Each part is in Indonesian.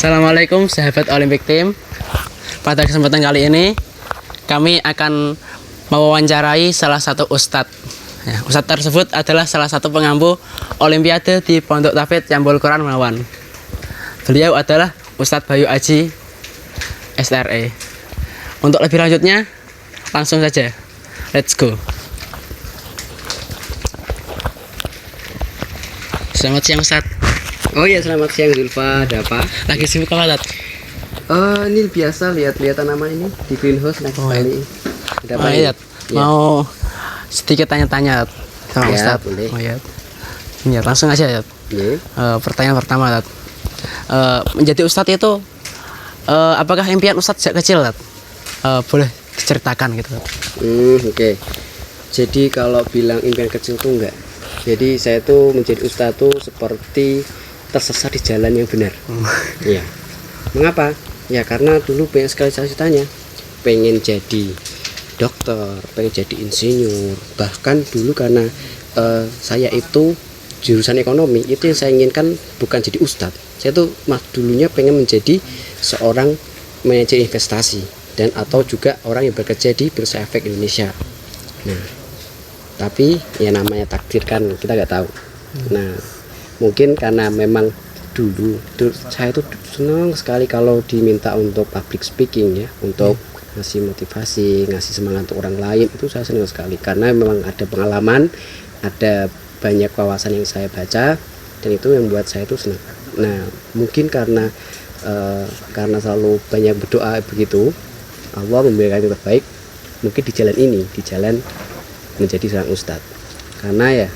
Assalamualaikum sahabat Olympic Team. Pada kesempatan kali ini kami akan mewawancarai salah satu ustadz. Ustadz tersebut adalah salah satu pengampu Olimpiade di Pondok Tahfidz Jambul Quran Menawan. Beliau adalah Ustadz Bayu Aji SRE. Untuk lebih lanjutnya langsung saja, let's go. Selamat siang Ustadz. Oh ya, selamat siang Zulfa. Ada apa? Lagi sibuk apa Ustadz? Ini biasa lihat tanaman ini di greenhouse next kali. Ada apa? Ya. Mau sedikit tanya-tanya sama Ya, Ustadz. boleh. Ya, langsung aja ya. Pertanyaan pertama Ustadz. Menjadi Ustadz itu apakah impian Ustadz sejak kecil Ustadz? Boleh diceritakan gitu. Oke. Jadi kalau bilang impian kecil tuh enggak. Jadi saya tuh menjadi ustadz tuh seperti tersesat di jalan yang benar. Iya. Mengapa? Ya karena dulu banyak sekali cita-citanya. Pengen jadi dokter, pengen jadi insinyur. Bahkan dulu karena saya itu jurusan ekonomi, itu yang saya inginkan bukan jadi ustadz. Saya tuh dulunya pengen menjadi seorang manajer investasi dan atau juga orang yang bekerja di Bursa Efek Indonesia. Nah, tapi ya namanya takdir kan kita nggak tahu. Nah, mungkin karena memang dulu saya tuh senang sekali kalau diminta untuk public speaking ya, untuk ngasih motivasi, ngasih semangat untuk orang lain, itu saya senang sekali karena memang ada pengalaman, ada banyak wawasan yang saya baca dan itu yang membuat saya tuh senang. Nah, mungkin karena selalu banyak berdoa begitu, Allah memberikan yang terbaik mungkin di jalan ini, di jalan menjadi seorang ustadz. Karena ya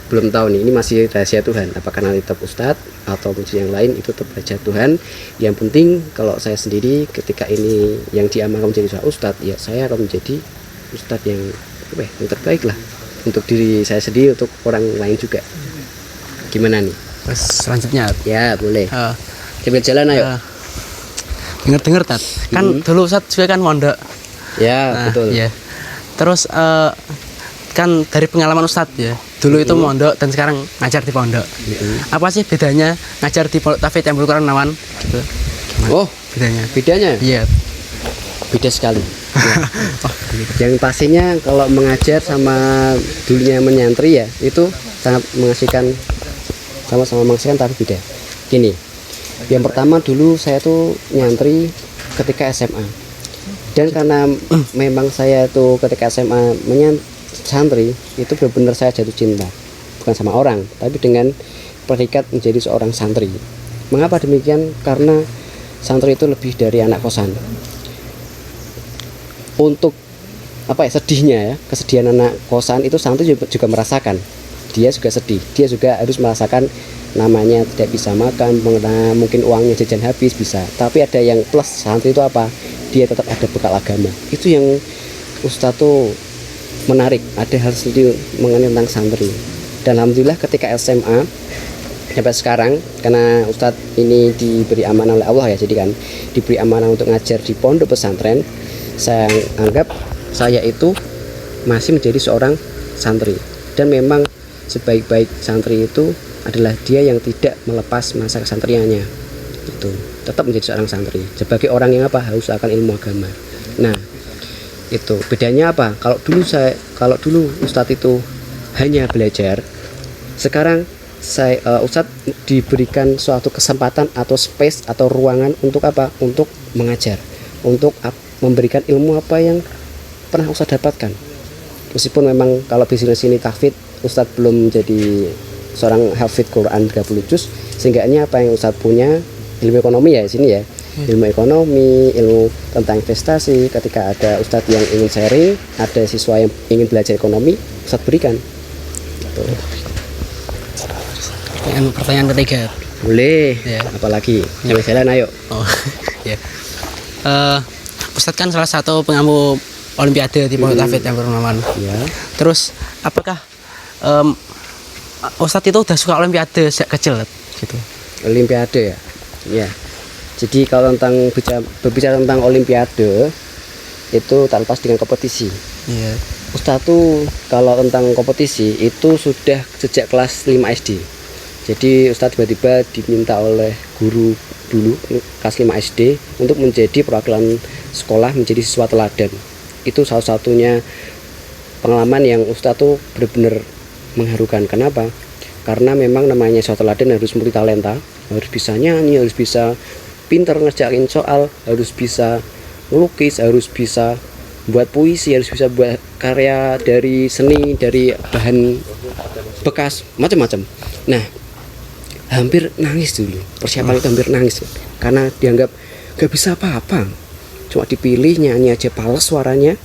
belum tahu nih, ini masih rahasia Tuhan, apakah nanti tetap ustadz atau menjadi yang lain, itu tetap rahasia Tuhan. Yang penting kalau saya sendiri ketika ini yang diamankan menjadi seorang ustadz, ya saya akan menjadi ustadz yang terbaik lah untuk diri saya sendiri, untuk orang lain juga. Gimana nih? Terus selanjutnya Ya boleh. Coba jalan ayo. Dengar Tat. Kan dulu Ustadz juga kan mondok. Ya, betul. Ya. Terus kan dari pengalaman Ustadz ya, dulu itu mondok dan sekarang ngajar di pondok. Apa sih bedanya ngajar di Pondok Tahfidz Jambul Quran Menawan gitu? Oh, bedanya? Iya. Beda sekali. Ya. Yang pastinya kalau mengajar sama dulunya menyantri ya, itu sangat mengasihkan, sama-sama mengasihkan tapi beda. Gini, yang pertama dulu saya tuh nyantri ketika SMA, dan karena memang saya tuh ketika SMA santri itu benar-benar saya jatuh cinta, bukan sama orang tapi dengan predikat menjadi seorang santri. Mengapa demikian? Karena santri itu lebih dari anak kosan. Untuk sedihnya ya, kesedihan anak kosan itu santri juga merasakan. Dia juga sedih, dia juga harus merasakan namanya tidak bisa makan, mungkin uangnya jajan habis bisa. Tapi ada yang plus santri itu apa? Dia tetap ada bekal agama. Itu yang Ustadz tuh menarik, ada hal sendiri mengenai tentang santri. Dan alhamdulillah ketika SMA sampai sekarang, karena Ustadz ini diberi amanah oleh Allah ya, jadi kan diberi amanah untuk ngajar di pondok pesantren. Saya anggap saya itu masih menjadi seorang santri, dan memang sebaik-baik santri itu adalah dia yang tidak melepas masa kesantriannya, itu tetap menjadi seorang santri sebagai orang yang harus akan ilmu agama. Nah, itu bedanya apa? Kalau dulu Ustadz itu hanya belajar, sekarang Ustadz diberikan suatu kesempatan atau space atau ruangan untuk untuk mengajar, untuk memberikan ilmu apa yang pernah Ustadz dapatkan. Meskipun memang kalau di sini tahfidz Ustadz belum menjadi seorang hafidz Quran 30 juz, seenggaknya apa yang Ustadz punya ilmu ekonomi ya di sini ya. Ilmu ekonomi, ilmu tentang investasi. Ketika ada Ustadz yang ingin sharing, ada siswa yang ingin belajar ekonomi, Ustadz berikan. Pertanyaan ketiga. Boleh. Ya. Apalagi? Jalan ayo. Ya. Ustadz kan salah satu pengampu Olimpiade di Pondok Tahfidz Jambul Quran Menawan. Ya. Terus apakah Ustadz itu udah suka Olimpiade sejak kecil gitu? Olimpiade ya. Ya. Jadi kalau berbicara tentang Olimpiade itu tak lepas dengan kompetisi. Iya. Ustadz tuh kalau tentang kompetisi itu sudah sejak kelas 5 SD. Jadi Ustadz tiba-tiba diminta oleh guru dulu kelas 5 SD untuk menjadi perwakilan sekolah, menjadi siswa teladan. Itu salah satunya pengalaman yang Ustadz tuh benar-benar mengharukan. Kenapa? Karena memang namanya siswa teladan harus multi talenta, harus bisa nyanyi, harus bisa pinter ngerjain soal, harus bisa melukis, harus bisa buat puisi, harus bisa buat karya dari seni, dari bahan bekas, macam-macam. Nah, hampir nangis dulu. Persiapan itu hampir nangis karena dianggap gak bisa apa-apa. Cuma dipilih nyanyi aja pales suaranya,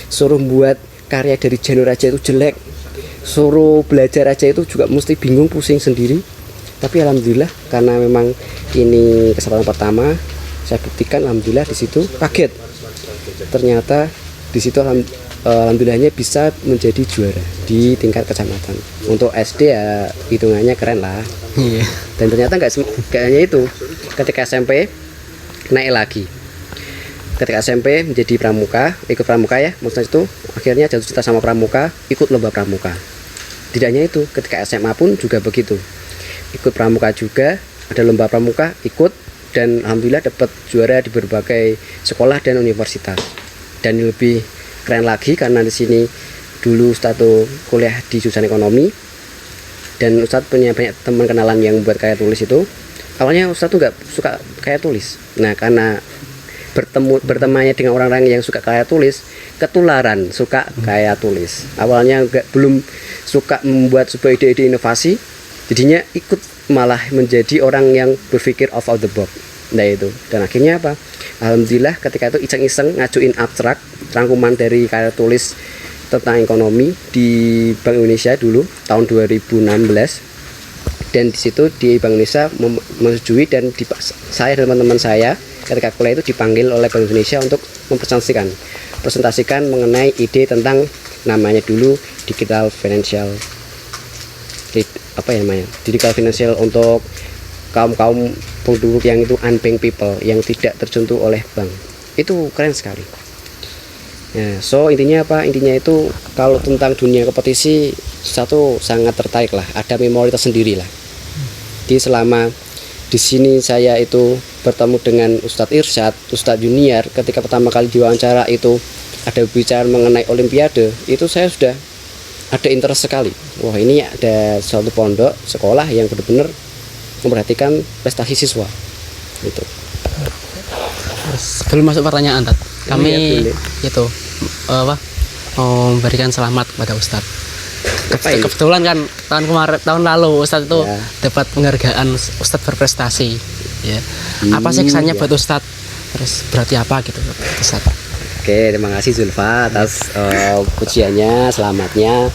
suruh buat karya dari genre aja itu jelek, suruh belajar aja itu juga mesti bingung, pusing sendiri. Tapi alhamdulillah karena memang ini kesempatan pertama, saya buktikan alhamdulillah di situ kaget. Ternyata di situ alhamdulillahnya bisa menjadi juara di tingkat kecamatan. Untuk SD ya hitungannya keren lah. Iya. Dan ternyata nggak hanya itu. Ketika SMP naik lagi. Ketika SMP menjadi pramuka, ikut pramuka ya, maksudnya itu akhirnya jatuh cinta sama pramuka, ikut lomba pramuka. Tidak hanya itu, ketika SMA pun juga begitu. Ikut pramuka juga, ada lomba pramuka, ikut, dan alhamdulillah dapat juara di berbagai sekolah dan universitas. Dan lebih keren lagi karena di sini dulu Ustadz tuh kuliah di jurusan ekonomi, dan Ustadz punya banyak teman kenalan yang buat karya tulis itu. Awalnya Ustadz tuh nggak suka karya tulis. Nah, karena bertemannya dengan orang-orang yang suka karya tulis, ketularan suka karya tulis. Awalnya belum suka membuat sebuah ide-ide inovasi, jadinya ikut malah menjadi orang yang berpikir out of the box. Nah itu, dan akhirnya apa? Alhamdulillah ketika itu iseng-iseng ngajuin abstrak rangkuman dari karya tulis tentang ekonomi di Bank Indonesia dulu tahun 2016, dan di situ di Bank Indonesia menyetujui, dan saya dan teman-teman saya ketika kuliah itu dipanggil oleh Bank Indonesia untuk presentasikan mengenai ide tentang namanya dulu digital financial digital financial untuk kaum penduduk yang itu unbanked people, yang tidak tersentuh oleh bank. Itu keren sekali. Nah, so intinya apa? Intinya itu kalau tentang dunia kompetisi satu sangat tertarik lah, ada memori tersendiri lah. Jadi selama di sini saya itu bertemu dengan Ustadz Irsyad, Ustadz Junior, ketika pertama kali diwawancara itu ada bicara mengenai olimpiade, itu saya sudah ada interest sekali. Wah, ini ada suatu pondok sekolah yang benar-benar memperhatikan prestasi siswa. Itu. Sebelum masuk pertanyaan, Tat, kami itu memberikan selamat kepada Ustadz. Ngapain? Kebetulan kan tahun lalu Ustadz itu ya dapat penghargaan Ustadz berprestasi. Ya. Apa sih kesannya buat Ustadz? Terus berarti apa gitu Ustadz? Oke, terima kasih Zulfa atas pujiannya, selamatnya.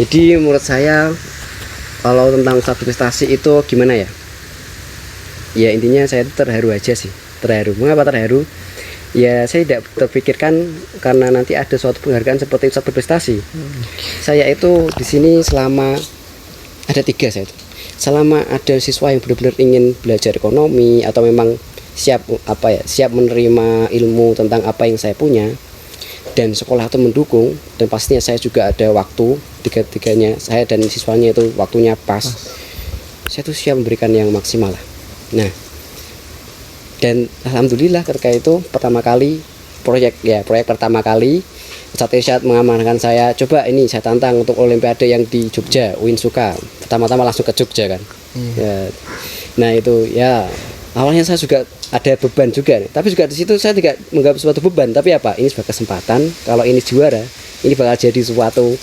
Jadi menurut saya kalau tentang Ustadz berprestasi itu gimana ya? Ya intinya saya terharu aja sih. Terharu. Mengapa terharu? Ya saya tidak terpikirkan karena nanti ada suatu penghargaan seperti Ustadz berprestasi. Saya itu di sini selama ada 3 saya itu. Selama ada siswa yang benar-benar ingin belajar ekonomi atau memang siap menerima ilmu tentang apa yang saya punya, dan sekolah itu mendukung, dan pastinya saya juga ada waktu, tiga-tiganya saya dan siswanya itu waktunya pas, saya tuh siap memberikan yang maksimal lah. Nah, dan alhamdulillah ketika itu pertama kali proyek pertama kali Ustadz Irsyad mengamankan saya, coba ini saya tantang untuk olimpiade yang di Jogja, Winsuka. Pertama-tama langsung ke Jogja kan. Ya. Nah itu ya awalnya saya juga ada beban juga nih. Tapi juga di situ saya tidak menganggap suatu beban, tapi apa? Ini sebagai kesempatan. Kalau ini juara, ini bakal jadi suatu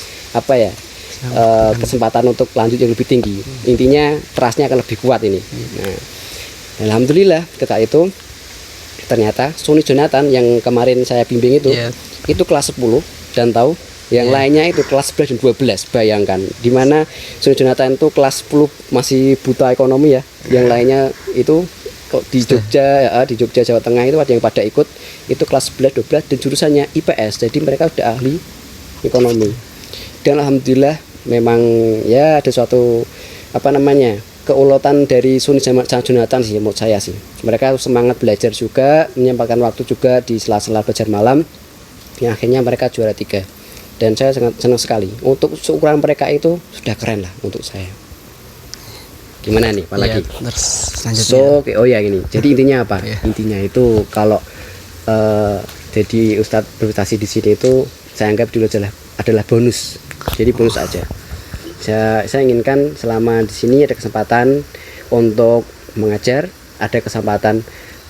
kesempatan untuk lanjut yang lebih tinggi. Intinya trustnya akan lebih kuat ini. Nah, alhamdulillah ketika itu ternyata Suni Jonathan yang kemarin saya bimbing itu itu kelas 10 dan tahu yang lainnya itu kelas 11 dan 12. Bayangkan dimana Suni Jonathan itu kelas 10 masih buta ekonomi ya, yang lainnya itu di Jogja Jawa Tengah itu ada yang pada ikut itu kelas 11 12 dan jurusannya IPS, jadi mereka udah ahli ekonomi. Dan alhamdulillah memang ya ada suatu keuletan dari Suni Jonathan sih menurut saya sih. Mereka semangat belajar juga, menyempatkan waktu juga di sela-sela belajar malam, yang akhirnya mereka juara 3. Dan saya sangat senang sekali. Untuk seukuran mereka itu sudah keren lah untuk saya. Gimana nih, apalagi? Iya, terus selanjutnya. So, oke, oh ya gini. Jadi intinya apa? Iya. Intinya itu kalau jadi Ustadz berprestasi di sini itu saya anggap dulu adalah bonus. Jadi bonus aja. Saya inginkan selama di sini ada kesempatan untuk mengajar, ada kesempatan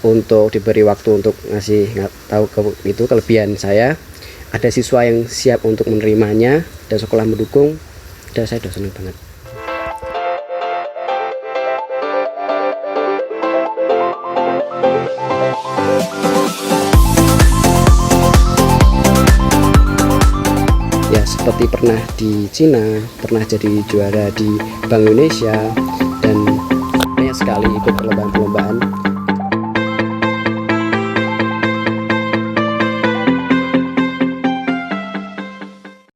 untuk diberi waktu untuk ngasih tahu itu kelebihan saya. Ada siswa yang siap untuk menerimanya dan sekolah mendukung. Dan saya udah senang banget. Ya seperti pernah di Cina, pernah jadi juara di Bank Indonesia, dan banyak sekali ikut perlombaan